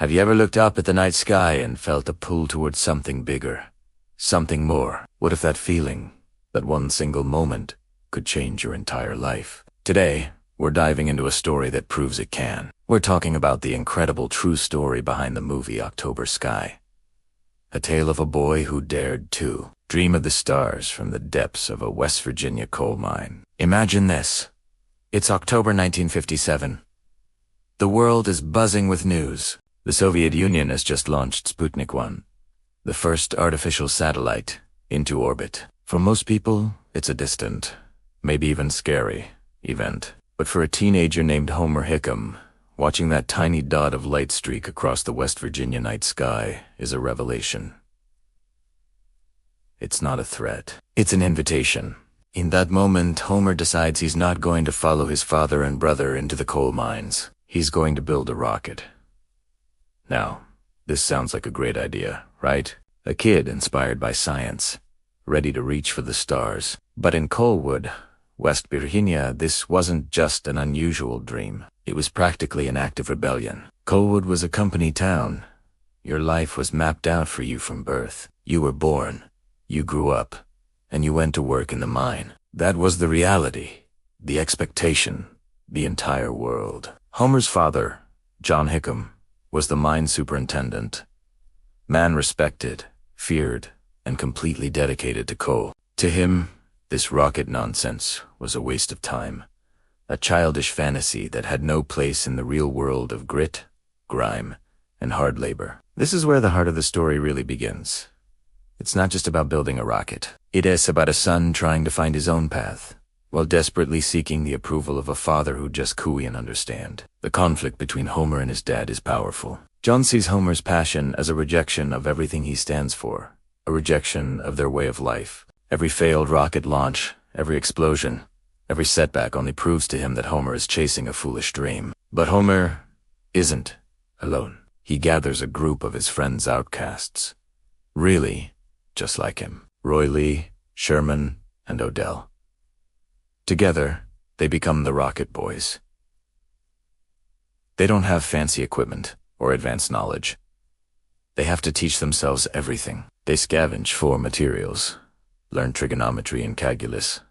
Have you ever looked up at the night sky and felt a pull towards something bigger? Something more? What if that feeling, that one single moment, could change your entire life? Today, we're diving into a story that proves it can. We're talking about the incredible true story behind the movie October Sky. A tale of a boy who dared to dream of the stars from the depths of a West Virginia coal mine. Imagine this. It's October 1957. The world is buzzing with news. The Soviet Union has just launched Sputnik 1, the first artificial satellite, into orbit. For most people, it's a distant, maybe even scary, event. But for a teenager named Homer Hickam, watching that tiny dot of light streak across the West Virginia night sky is a revelation. It's not a threat. It's an invitation. In that moment, Homer decides he's not going to follow his father and brother into the coal mines. He's going to build a rocket. Now, this sounds like a great idea, right? A kid inspired by science, ready to reach for the stars. But in Colwood, West Virginia, this wasn't just an unusual dream. It was practically an act of rebellion. Colwood was a company town. Your life was mapped out for you from birth. You were born, you grew up, and you went to work in the mine. That was the reality, the expectation, the entire world. Homer's father, John Hickam, was the mine superintendent. Man respected, feared, and completely dedicated to coal. To him, this rocket nonsense was a waste of time, a childish fantasy that had no place in the real world of grit, grime, and hard labor. This is where the heart of the story really begins. It's not just about building a rocket. It is about a son trying to find his own path, while desperately seeking the approval of a father who just couldn't understand. The conflict between Homer and his dad is powerful. John sees Homer's passion as a rejection of everything he stands for, a rejection of their way of life. Every failed rocket launch, every explosion, every setback only proves to him that Homer is chasing a foolish dream. But Homer isn't alone. He gathers a group of his friends' outcasts. Really, just like him. Roy Lee, Sherman, and Odell. Together, they become the Rocket Boys. They don't have fancy equipment or advanced knowledge. They have to teach themselves everything. They scavenge for materials, learn trigonometry and calculus,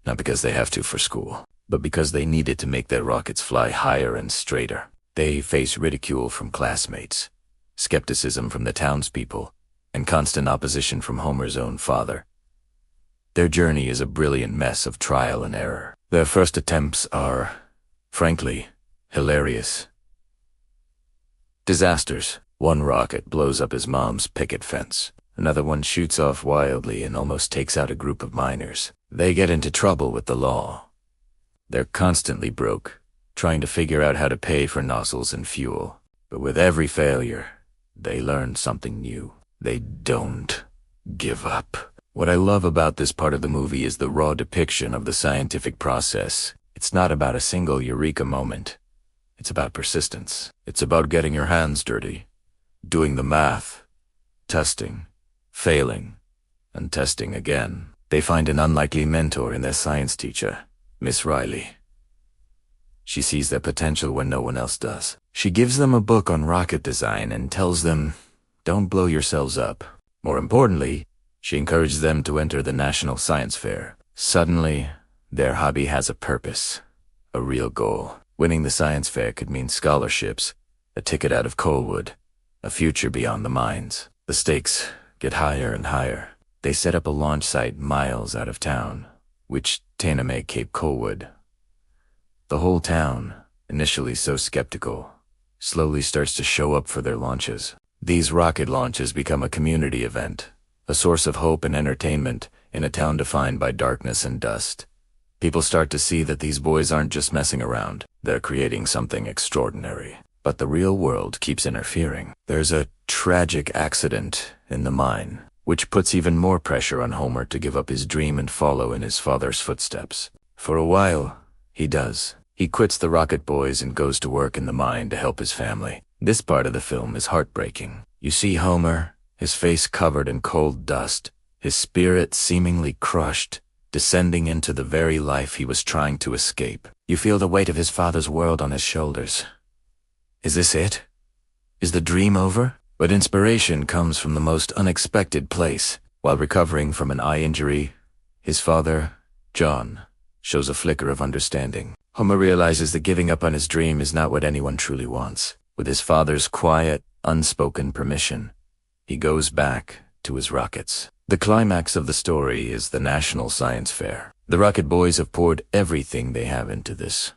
not because they have to for school, but because they need it to make their rockets fly higher and straighter. They face ridicule from classmates, skepticism from the townspeople, and constant opposition from Homer's own father. Their journey is a brilliant mess of trial and error. Their first attempts are, frankly, hilarious. Disasters. One rocket blows up his mom's picket fence. Another one shoots off wildly and almost takes out a group of miners. They get into trouble with the law. They're constantly broke, trying to figure out how to pay for nozzles and fuel. But with every failure, they learn something new. They don't give up. What I love about this part of the movie is the raw depiction of the scientific process. It's not about a single eureka moment. It's about persistence. It's about getting your hands dirty, doing the math, testing, failing, and testing again. They find an unlikely mentor in their science teacher, Miss Riley. She sees their potential when no one else does. She gives them a book on rocket design and tells them, don't blow yourselves up. More importantly, she encourages them to enter the National Science Fair. Suddenly, their hobby has a purpose, a real goal. Winning the science fair could mean scholarships, a ticket out of Colwood, a future beyond the mines. The stakes get higher and higher. They set up a launch site miles out of town, which Taname Cape Colwood. The whole town, initially so skeptical, slowly starts to show up for their launches. These rocket launches become a community event, a source of hope and entertainment in a town defined by darkness and dust. People start to see that these boys aren't just messing around, they're creating something extraordinary. But the real world keeps interfering. There's a tragic accident in the mine, which puts even more pressure on Homer to give up his dream and follow in his father's footsteps. For a while, he does. He quits the Rocket Boys and goes to work in the mine to help his family. This part of the film is heartbreaking. You see Homer, his face covered in cold dust, his spirit seemingly crushed, descending into the very life he was trying to escape. You feel the weight of his father's world on his shoulders. Is this it? Is the dream over? But inspiration comes from the most unexpected place. While recovering from an eye injury, his father, John, shows a flicker of understanding. Homer realizes that giving up on his dream is not what anyone truly wants. With his father's quiet, unspoken permission, he goes back to his rockets. The climax of the story is the National Science Fair. The Rocket Boys have poured everything they have into this.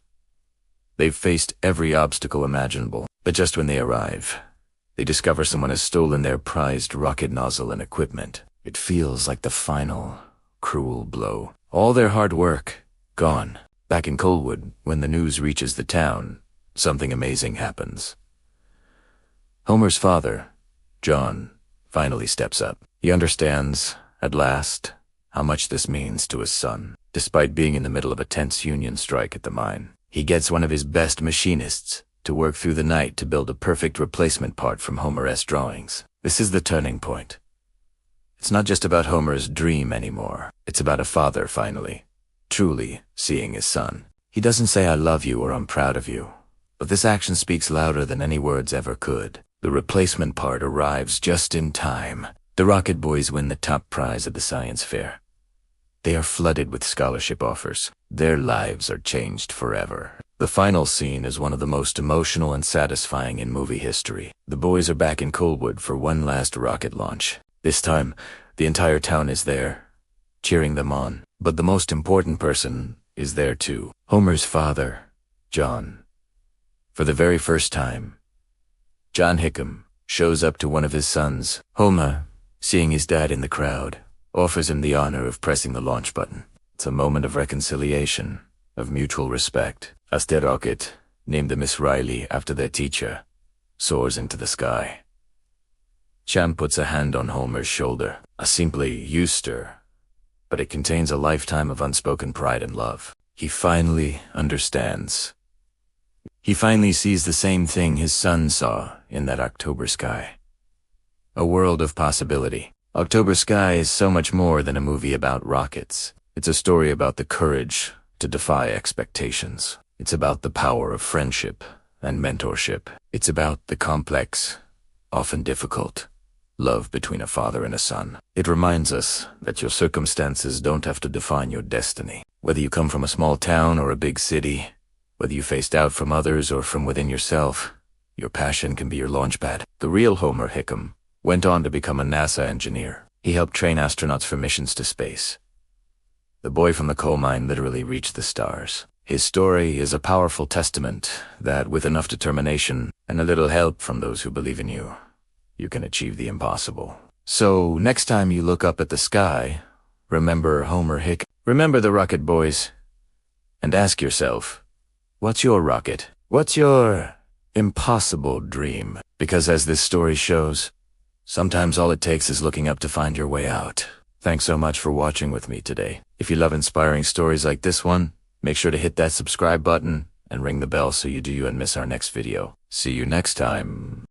They've faced every obstacle imaginable, but just when they arrive, they discover someone has stolen their prized rocket nozzle and equipment. It feels like the final, cruel blow. All their hard work, gone. Back in Coalwood, when the news reaches the town, something amazing happens. Homer's father, John, finally steps up. He understands, at last, how much this means to his son. Despite being in the middle of a tense union strike at the mine, he gets one of his best machinists to work through the night to build a perfect replacement part from Homer's drawings. This is the turning point. It's not just about Homer's dream anymore. It's about a father finally, truly seeing his son. He doesn't say "I love you" or "I'm proud of you," but this action speaks louder than any words ever could. The replacement part arrives just in time. The Rocket Boys win the top prize at the science fair. They are flooded with scholarship offers. Their lives are changed forever. The final scene is one of the most emotional and satisfying in movie history. The boys are back in Coalwood for one last rocket launch. This time, the entire town is there, cheering them on. But the most important person is there too. Homer's father, John. For the very first time, John Hickam shows up to one of his sons. Homer, seeing his dad in the crowd, offers him the honor of pressing the launch button. It's a moment of reconciliation, of mutual respect, as their rocket, named the Miss Riley after their teacher, soars into the sky. Champ puts a hand on Homer's shoulder, a simply Euster, but it contains a lifetime of unspoken pride and love. He finally understands. He finally sees the same thing his son saw in that October sky. A world of possibility. October Sky is so much more than a movie about rockets. It's a story about the courage to defy expectations. It's about the power of friendship and mentorship. It's about the complex, often difficult, love between a father and a son. It reminds us that your circumstances don't have to define your destiny. Whether you come from a small town or a big city, whether you faced out from others or from within yourself, your passion can be your launchpad. The real Homer Hickam went on to become a NASA engineer. He helped train astronauts for missions to space. The boy from the coal mine literally reached the stars. His story is a powerful testament that with enough determination and a little help from those who believe in you, you can achieve the impossible. So next time you look up at the sky, remember Homer Hickam. Remember the Rocket Boys. And ask yourself, what's your rocket? What's your impossible dream? Because as this story shows, sometimes all it takes is looking up to find your way out. Thanks so much for watching with me today. If you love inspiring stories like this one, make sure to hit that subscribe button and ring the bell so you don't miss our next video. See you next time.